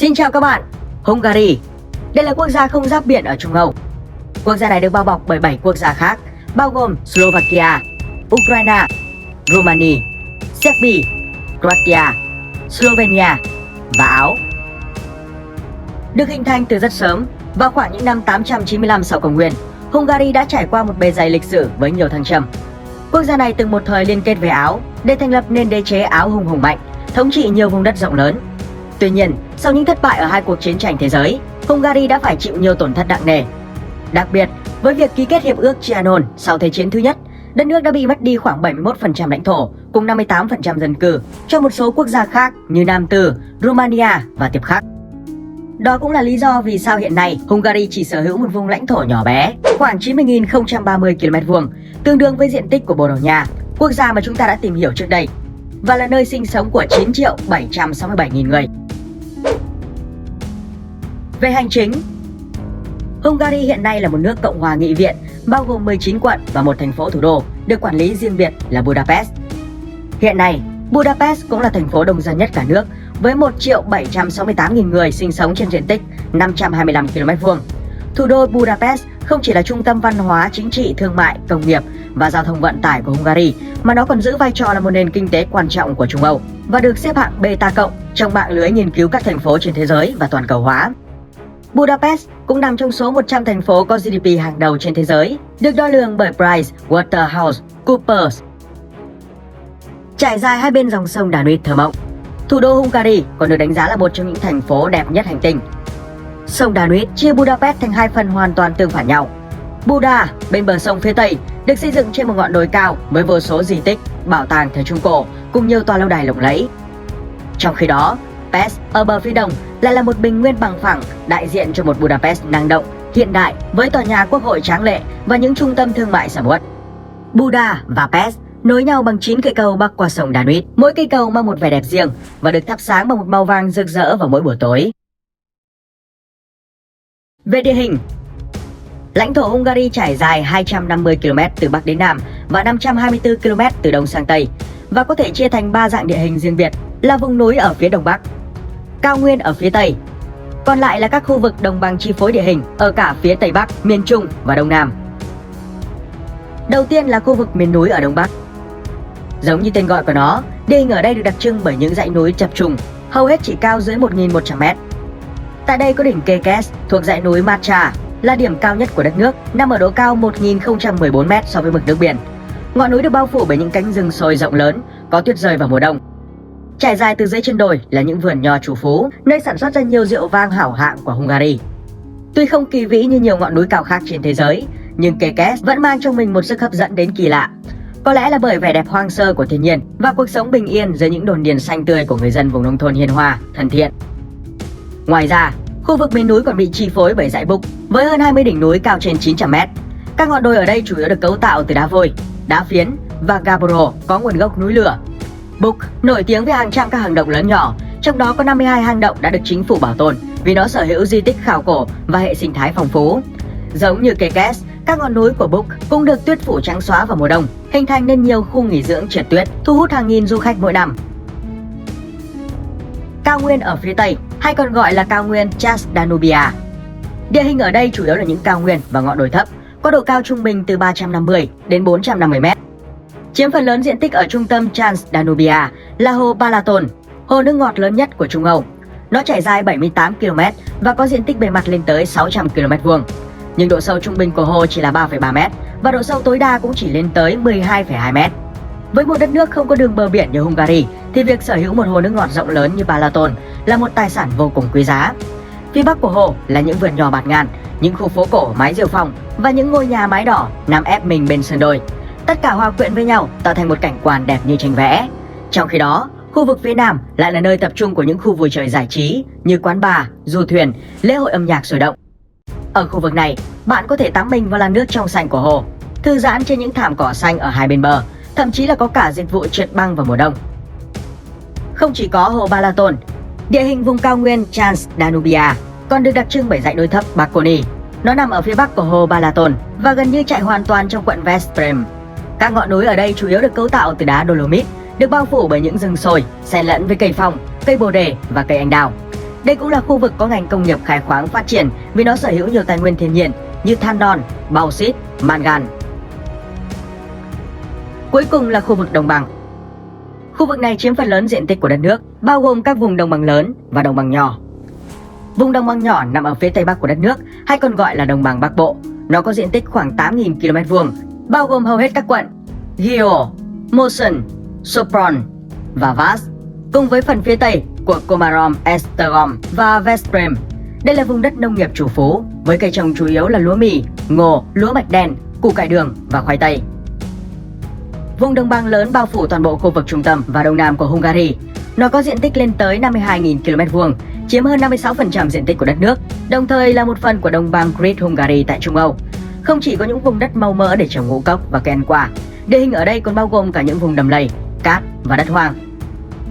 Xin chào các bạn. Hungary. Đây là quốc gia không giáp biển ở Trung Âu. Quốc gia này được bao bọc bởi 7 quốc gia khác, bao gồm Slovakia, Ukraine, Romania, Serbia, Croatia, Slovenia và Áo. Được hình thành từ rất sớm, vào khoảng những năm 895 sau công nguyên, Hungary đã trải qua một bề dày lịch sử với nhiều thăng trầm. Quốc gia này từng một thời liên kết với Áo để thành lập nên đế chế Áo hùng mạnh, thống trị nhiều vùng đất rộng lớn. Tuy nhiên, sau những thất bại ở hai cuộc chiến tranh thế giới, Hungary đã phải chịu nhiều tổn thất nặng nề. Đặc biệt, với việc ký kết hiệp ước Trianon sau Thế chiến thứ nhất, đất nước đã bị mất đi khoảng 71% lãnh thổ cùng 58% dân cư cho một số quốc gia khác như Nam Tư, Romania và tiếp khác. Đó cũng là lý do vì sao hiện nay Hungary chỉ sở hữu một vùng lãnh thổ nhỏ bé, khoảng 90.030 km², tương đương với diện tích của Bồ Đào Nha, quốc gia mà chúng ta đã tìm hiểu trước đây, và là nơi sinh sống của 9.767.000 người. Về hành chính, Hungary hiện nay là một nước cộng hòa nghị viện, bao gồm 19 quận và một thành phố thủ đô, được quản lý riêng biệt là Budapest. Hiện nay, Budapest cũng là thành phố đông dân nhất cả nước, với 1.768.000 người sinh sống trên diện tích 525 km². Thủ đô Budapest không chỉ là trung tâm văn hóa, chính trị, thương mại, công nghiệp và giao thông vận tải của Hungary, mà nó còn giữ vai trò là một nền kinh tế quan trọng của Trung Âu và được xếp hạng Beta cộng trong mạng lưới nghiên cứu các thành phố trên thế giới và toàn cầu hóa. Budapest cũng nằm trong số 100 thành phố có GDP hàng đầu trên thế giới, được đo lường bởi PricewaterhouseCoopers. Trải dài hai bên dòng sông Danube thơ mộng, thủ đô Hungary còn được đánh giá là một trong những thành phố đẹp nhất hành tinh. Sông Danube chia Budapest thành hai phần hoàn toàn tương phản nhau. Buda, bên bờ sông phía Tây, được xây dựng trên một ngọn đồi cao với vô số di tích, bảo tàng thời Trung Cổ cùng nhiều tòa lâu đài lộng lẫy. Trong khi đó, Pest ở bờ phía đông lại là một bình nguyên bằng phẳng, đại diện cho một Budapest năng động, hiện đại với tòa nhà quốc hội tráng lệ và những trung tâm thương mại sầm uất. Buda và Pest nối nhau bằng 9 cây cầu bắc qua sông Danube, mỗi cây cầu mang một vẻ đẹp riêng và được thắp sáng bằng một màu vàng rực rỡ vào mỗi buổi tối. Về địa hình, lãnh thổ Hungary trải dài 250 km từ bắc đến nam và 524 km từ đông sang tây và có thể chia thành 3 dạng địa hình riêng biệt là vùng núi ở phía đông bắc, cao nguyên ở phía tây, còn lại là các khu vực đồng bằng chi phối địa hình ở cả phía tây bắc, miền trung và đông nam. Đầu tiên là khu vực miền núi ở đông bắc. Giống như tên gọi của nó, địa hình ở đây được đặc trưng bởi những dãy núi chập trùng, hầu hết chỉ cao dưới 1.100 m. Tại đây có đỉnh Kekes thuộc dãy núi Matra, là điểm cao nhất của đất nước, nằm ở độ cao 1.014 m so với mực nước biển. Ngọn núi được bao phủ bởi những cánh rừng sồi rộng lớn, có tuyết rơi vào mùa đông. Trải dài từ dưới chân đồi là những vườn nho trù phú, nơi sản xuất ra nhiều rượu vang hảo hạng của Hungary. Tuy không kỳ vĩ như nhiều ngọn núi cao khác trên thế giới, nhưng Kekes vẫn mang trong mình một sức hấp dẫn đến kỳ lạ. Có lẽ là bởi vẻ đẹp hoang sơ của thiên nhiên và cuộc sống bình yên dưới những đồn điền xanh tươi của người dân vùng nông thôn hiền hòa, thân thiện. Ngoài ra, khu vực miền núi còn bị chi phối bởi dãy Buk với hơn 20 đỉnh núi cao trên 900 m. Các ngọn đồi ở đây chủ yếu được cấu tạo từ đá vôi, đá phiến và gabbro có nguồn gốc núi lửa. Buk nổi tiếng với hàng trăm các hang động lớn nhỏ, trong đó có 52 hang động đã được chính phủ bảo tồn vì nó sở hữu di tích khảo cổ và hệ sinh thái phong phú. Giống như Kekes, các ngọn núi của Buk cũng được tuyết phủ trắng xóa vào mùa đông, hình thành nên nhiều khu nghỉ dưỡng trượt tuyết, thu hút hàng nghìn du khách mỗi năm. Cao nguyên ở phía tây, hay còn gọi là cao nguyên Transdanubia. Địa hình ở đây chủ yếu là những cao nguyên và ngọn đồi thấp, có độ cao trung bình từ 350 đến 450 m. Chiếm phần lớn diện tích ở trung tâm Transdanubia là hồ Balaton, hồ nước ngọt lớn nhất của Trung Âu. Nó trải dài 78 km và có diện tích bề mặt lên tới 600 km². Nhưng độ sâu trung bình của hồ chỉ là 3,3 m và độ sâu tối đa cũng chỉ lên tới 12,2 m. Với một đất nước không có đường bờ biển như Hungary thì việc sở hữu một hồ nước ngọt rộng lớn như Balaton là một tài sản vô cùng quý giá. Phía bắc của hồ là những vườn nho bạt ngàn, những khu phố cổ mái rêu phong và những ngôi nhà mái đỏ nằm ép mình bên sườn đồi. Tất cả hòa quyện với nhau tạo thành một cảnh quan đẹp như tranh vẽ. Trong khi đó, khu vực phía nam lại là nơi tập trung của những khu vui chơi giải trí như quán bar, du thuyền, lễ hội âm nhạc sôi động. Ở khu vực này, bạn có thể tắm mình vào làn nước trong xanh của hồ, thư giãn trên những thảm cỏ xanh ở hai bên bờ, thậm chí là có cả dịch vụ trượt băng vào mùa đông. Không chỉ có hồ Balaton, địa hình vùng cao nguyên Transdanubia còn được đặc trưng bởi dãy núi thấp Bakony. Nó nằm ở phía bắc của hồ Balaton và gần như chạy hoàn toàn trong quận Veszprém. Các ngọn núi ở đây chủ yếu được cấu tạo từ đá dolomit, được bao phủ bởi những rừng sồi, xen lẫn với cây phong, cây bồ đề và cây anh đào. Đây cũng là khu vực có ngành công nghiệp khai khoáng phát triển vì nó sở hữu nhiều tài nguyên thiên nhiên như than non, bauxit, mangan. Cuối cùng là khu vực đồng bằng. Khu vực này chiếm phần lớn diện tích của đất nước, bao gồm các vùng đồng bằng lớn và đồng bằng nhỏ. Vùng đồng bằng nhỏ nằm ở phía tây bắc của đất nước, hay còn gọi là đồng bằng Bắc Bộ. Nó có diện tích khoảng 8.000 km2, bao gồm hầu hết các quận Gio, Moson, Sopron và Vas, cùng với phần phía tây của Komarom, Esztergom và Veszprém. Đây là vùng đất nông nghiệp chủ phú, với cây trồng chủ yếu là lúa mì, ngô, lúa mạch đen, củ cải đường và khoai tây. Vùng đồng bằng lớn bao phủ toàn bộ khu vực trung tâm và đông nam của Hungary. Nó có diện tích lên tới 52.000 km2, chiếm hơn 56% diện tích của đất nước, đồng thời là một phần của đồng bằng Great Hungary tại Trung Âu. Không chỉ có những vùng đất màu mỡ để trồng ngũ cốc và cây ăn quả, địa hình ở đây còn bao gồm cả những vùng đầm lầy, cát và đất hoang.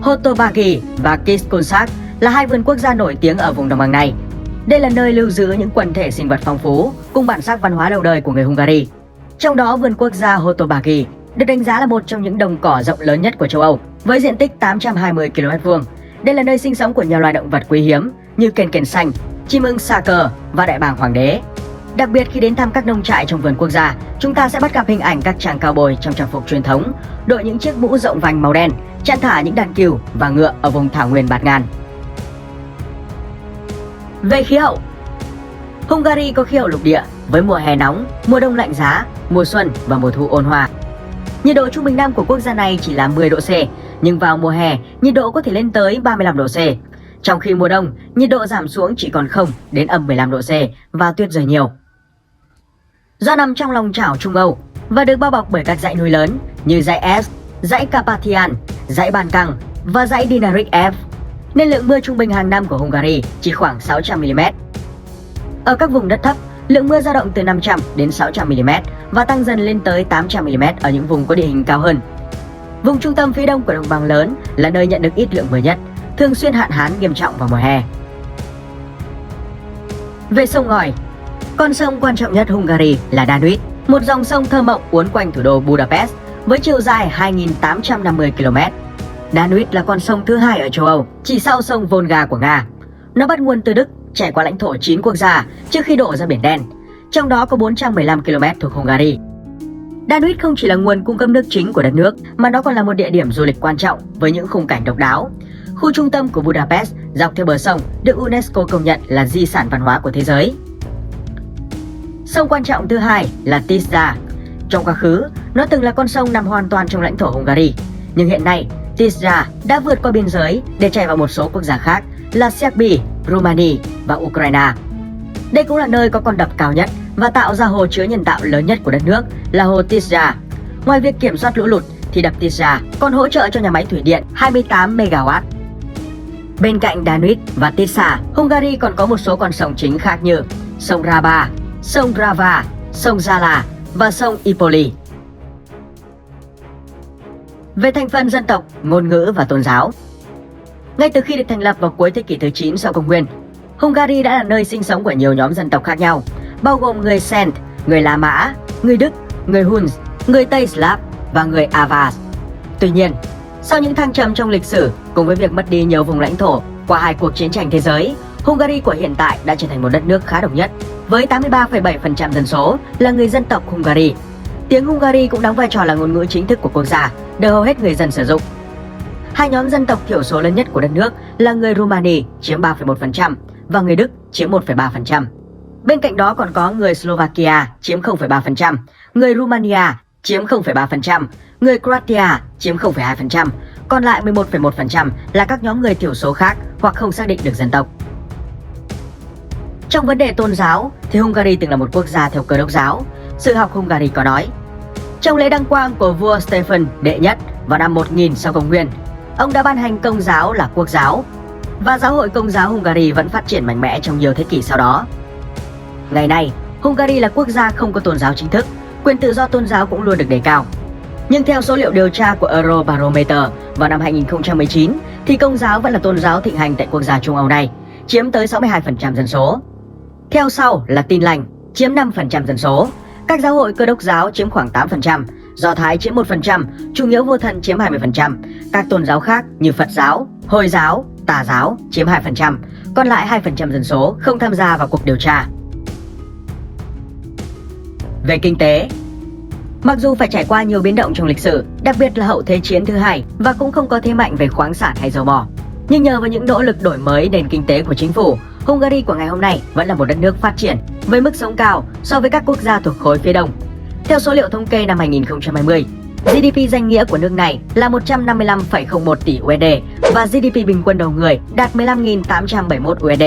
Hotobagi và Kiskunsak là hai vườn quốc gia nổi tiếng ở vùng đồng bằng này. Đây là nơi lưu giữ những quần thể sinh vật phong phú cùng bản sắc văn hóa lâu đời của người Hungary. Trong đó, vườn quốc gia Hotobagi được đánh giá là một trong những đồng cỏ rộng lớn nhất của châu Âu, với diện tích 820 km2. Đây là nơi sinh sống của nhiều loài động vật quý hiếm như kền kền xanh, chim ưng sa cờ và đại bàng hoàng đế. Đặc biệt khi đến thăm các nông trại trong vườn quốc gia, chúng ta sẽ bắt gặp hình ảnh các chàng cao bồi trong trang phục truyền thống, đội những chiếc mũ rộng vành màu đen, chăn thả những đàn cừu và ngựa ở vùng thảo nguyên bạt ngàn. Về khí hậu, Hungary có khí hậu lục địa với mùa hè nóng, mùa đông lạnh giá, mùa xuân và mùa thu ôn hòa. Nhiệt độ trung bình năm của quốc gia này chỉ là 10 độ C, nhưng vào mùa hè, nhiệt độ có thể lên tới 35 độ C. Trong khi mùa đông, nhiệt độ giảm xuống chỉ còn 0 đến âm 15 độ C và tuyết rơi nhiều. Do nằm trong lòng chảo Trung Âu và được bao bọc bởi các dãy núi lớn như dãy Alps, dãy Carpathian, dãy Ban Căng và dãy Dinaric F, nên lượng mưa trung bình hàng năm của Hungary chỉ khoảng 600 mm. Ở các vùng đất thấp, lượng mưa dao động từ 500 đến 600 mm và tăng dần lên tới 800 mm ở những vùng có địa hình cao hơn. Vùng trung tâm phía đông của đồng bằng lớn là nơi nhận được ít lượng mưa nhất, thường xuyên hạn hán nghiêm trọng vào mùa hè. Về sông ngòi, con sông quan trọng nhất Hungary là Danube, một dòng sông thơ mộng uốn quanh thủ đô Budapest với chiều dài 2.850 km. Danube là con sông thứ hai ở châu Âu, chỉ sau sông Volga của Nga. Nó bắt nguồn từ Đức, trải qua lãnh thổ 9 quốc gia trước khi đổ ra Biển Đen, trong đó có 415 km thuộc Hungary. Danube không chỉ là nguồn cung cấp nước chính của đất nước, mà nó còn là một địa điểm du lịch quan trọng với những khung cảnh độc đáo. Khu trung tâm của Budapest dọc theo bờ sông được UNESCO công nhận là di sản văn hóa của thế giới. Sông quan trọng thứ hai là Tisza. Trong quá khứ, nó từng là con sông nằm hoàn toàn trong lãnh thổ Hungary, nhưng hiện nay Tisza đã vượt qua biên giới để chảy vào một số quốc gia khác là Serbia, Romania và Ukraine. Đây cũng là nơi có con đập cao nhất và tạo ra hồ chứa nhân tạo lớn nhất của đất nước là hồ Tisza. Ngoài việc kiểm soát lũ lụt thì đập Tisza còn hỗ trợ cho nhà máy thủy điện 28 MW. Bên cạnh Danube và Tisza, Hungary còn có một số con sông chính khác như sông Raba, sông Drava, sông Zala và sông Ipoli. Về thành phần dân tộc, ngôn ngữ và tôn giáo, ngay từ khi được thành lập vào cuối thế kỷ thứ 9 sau công nguyên, Hungary đã là nơi sinh sống của nhiều nhóm dân tộc khác nhau, bao gồm người Szent, người La Mã, người Đức, người Huns, người Tây Slav và người Avars. Tuy nhiên, sau những thăng trầm trong lịch sử cùng với việc mất đi nhiều vùng lãnh thổ qua hai cuộc chiến tranh thế giới, Hungary của hiện tại đã trở thành một đất nước khá đồng nhất, với 83,7% dân số là người dân tộc Hungary. Tiếng Hungary cũng đóng vai trò là ngôn ngữ chính thức của quốc gia, được hầu hết người dân sử dụng. Hai nhóm dân tộc thiểu số lớn nhất của đất nước là người Rumani chiếm 3,1% và người Đức chiếm 1,3%. Bên cạnh đó còn có người Slovakia chiếm 0,3%, người Romania chiếm 0,3%, người Croatia chiếm 0,2%, còn lại 11,1% là các nhóm người thiểu số khác hoặc không xác định được dân tộc. Trong vấn đề tôn giáo thì Hungary từng là một quốc gia theo Cơ đốc giáo. Sử học Hungary có nói, trong lễ đăng quang của vua Stephen đệ nhất vào năm 1000 sau công nguyên, ông đã ban hành Công giáo là quốc giáo, và giáo hội Công giáo Hungary vẫn phát triển mạnh mẽ trong nhiều thế kỷ sau đó. Ngày nay, Hungary là quốc gia không có tôn giáo chính thức, quyền tự do tôn giáo cũng luôn được đề cao. Nhưng theo số liệu điều tra của Eurobarometer vào năm 2019 thì Công giáo vẫn là tôn giáo thịnh hành tại quốc gia Trung Âu này, chiếm tới 62% dân số. Theo sau là Tin lành, chiếm 5% dân số. Các giáo hội Cơ đốc giáo chiếm khoảng 8%, Do Thái chiếm 1%, Chủ nghĩa vô thần chiếm 20%. Các tôn giáo khác như Phật giáo, Hồi giáo, tà giáo chiếm 2%, còn lại 2% dân số không tham gia vào cuộc điều tra. Về kinh tế, mặc dù phải trải qua nhiều biến động trong lịch sử, đặc biệt là hậu Thế chiến thứ hai, và cũng không có thế mạnh về khoáng sản hay dầu mỏ, nhưng nhờ vào những nỗ lực đổi mới nền kinh tế của chính phủ, Hungary của ngày hôm nay vẫn là một đất nước phát triển với mức sống cao so với các quốc gia thuộc khối phía đông. Theo số liệu thống kê năm 2020, GDP danh nghĩa của nước này là 155,01 tỷ USD và GDP bình quân đầu người đạt 15.871 USD.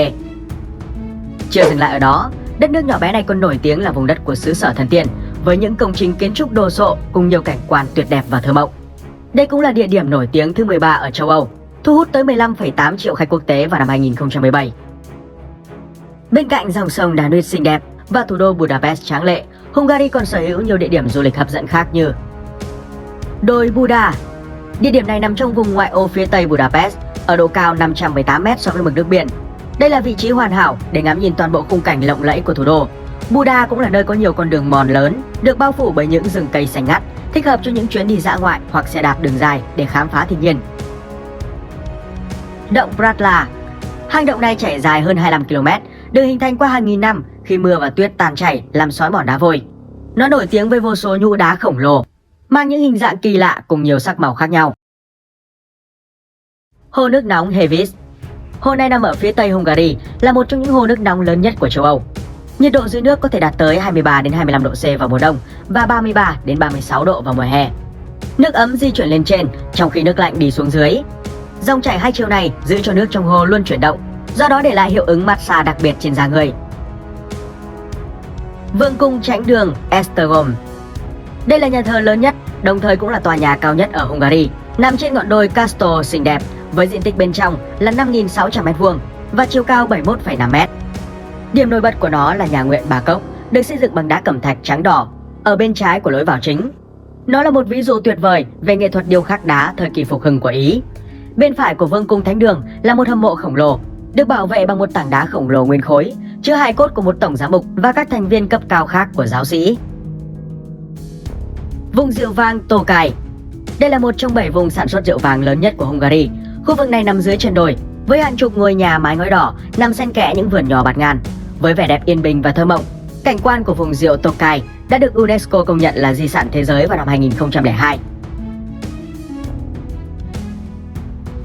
Chưa dừng lại ở đó, đất nước nhỏ bé này còn nổi tiếng là vùng đất của xứ sở thần tiên, với những công trình kiến trúc đồ sộ cùng nhiều cảnh quan tuyệt đẹp và thơ mộng. Đây cũng là địa điểm nổi tiếng thứ 13 ở châu Âu, thu hút tới 15,8 triệu khách quốc tế vào năm 2017. Bên cạnh dòng sông Danube xinh đẹp và thủ đô Budapest tráng lệ, Hungary còn sở hữu nhiều địa điểm du lịch hấp dẫn khác như đồi Buda. Địa điểm này nằm trong vùng ngoại ô phía tây Budapest, ở độ cao 518 m so với mực nước biển. Đây là vị trí hoàn hảo để ngắm nhìn toàn bộ khung cảnh lộng lẫy của thủ đô. Buda cũng là nơi có nhiều con đường mòn lớn, được bao phủ bởi những rừng cây xanh ngắt, thích hợp cho những chuyến đi dã ngoại hoặc xe đạp đường dài để khám phá thiên nhiên. Động Bratla. Hang động này trải dài hơn 25 km, được hình thành qua hàng nghìn năm khi mưa và tuyết tan chảy làm xói mòn đá vôi. Nó nổi tiếng với vô số nhũ đá khổng lồ, mang những hình dạng kỳ lạ cùng nhiều sắc màu khác nhau. Hồ nước nóng Hevis. Hồ này nằm ở phía tây Hungary, là một trong những hồ nước nóng lớn nhất của châu Âu. Nhiệt độ dưới nước có thể đạt tới 23 đến 25 độ C vào mùa đông và 33 đến 36 độ vào mùa hè. Nước ấm di chuyển lên trên, trong khi nước lạnh đi xuống dưới. Dòng chảy hai chiều này giữ cho nước trong hồ luôn chuyển động, do đó để lại hiệu ứng massage đặc biệt trên da người. Vương cung Tránh đường Esztergom. Đây là nhà thờ lớn nhất, đồng thời cũng là tòa nhà cao nhất ở Hungary, nằm trên ngọn đồi Castor xinh đẹp, với diện tích bên trong là 5.600 m² và chiều cao 71,5 m. Điểm nổi bật của nó là nhà nguyện Bà Cốc, được xây dựng bằng đá cẩm thạch trắng đỏ, ở bên trái của lối vào chính. Nó là một ví dụ tuyệt vời về nghệ thuật điêu khắc đá thời kỳ phục hưng của Ý. Bên phải của Vương cung Thánh đường là một hầm mộ khổng lồ, được bảo vệ bằng một tảng đá khổng lồ nguyên khối, chứa hài cốt của một tổng giám mục và các thành viên cấp cao khác của giáo sĩ. Vùng rượu vang Tokaj. Đây là một trong 7 vùng sản xuất rượu vang lớn nhất của Hungary. Khu vực này nằm dưới chân đồi, với hàng chục ngôi nhà mái ngói đỏ nằm xen kẽ những vườn nhỏ bạt ngàn, với vẻ đẹp yên bình và thơ mộng. Cảnh quan của vùng rượu Tokaj đã được UNESCO công nhận là di sản thế giới vào năm 2002.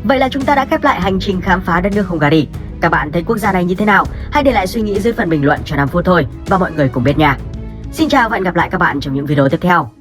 Vậy là chúng ta đã khép lại hành trình khám phá đất nước Hungary. Các bạn thấy quốc gia này như thế nào? Hãy để lại suy nghĩ dưới phần bình luận cho 5 phút thôi và mọi người cùng biết nha. Xin chào và hẹn gặp lại các bạn trong những video tiếp theo.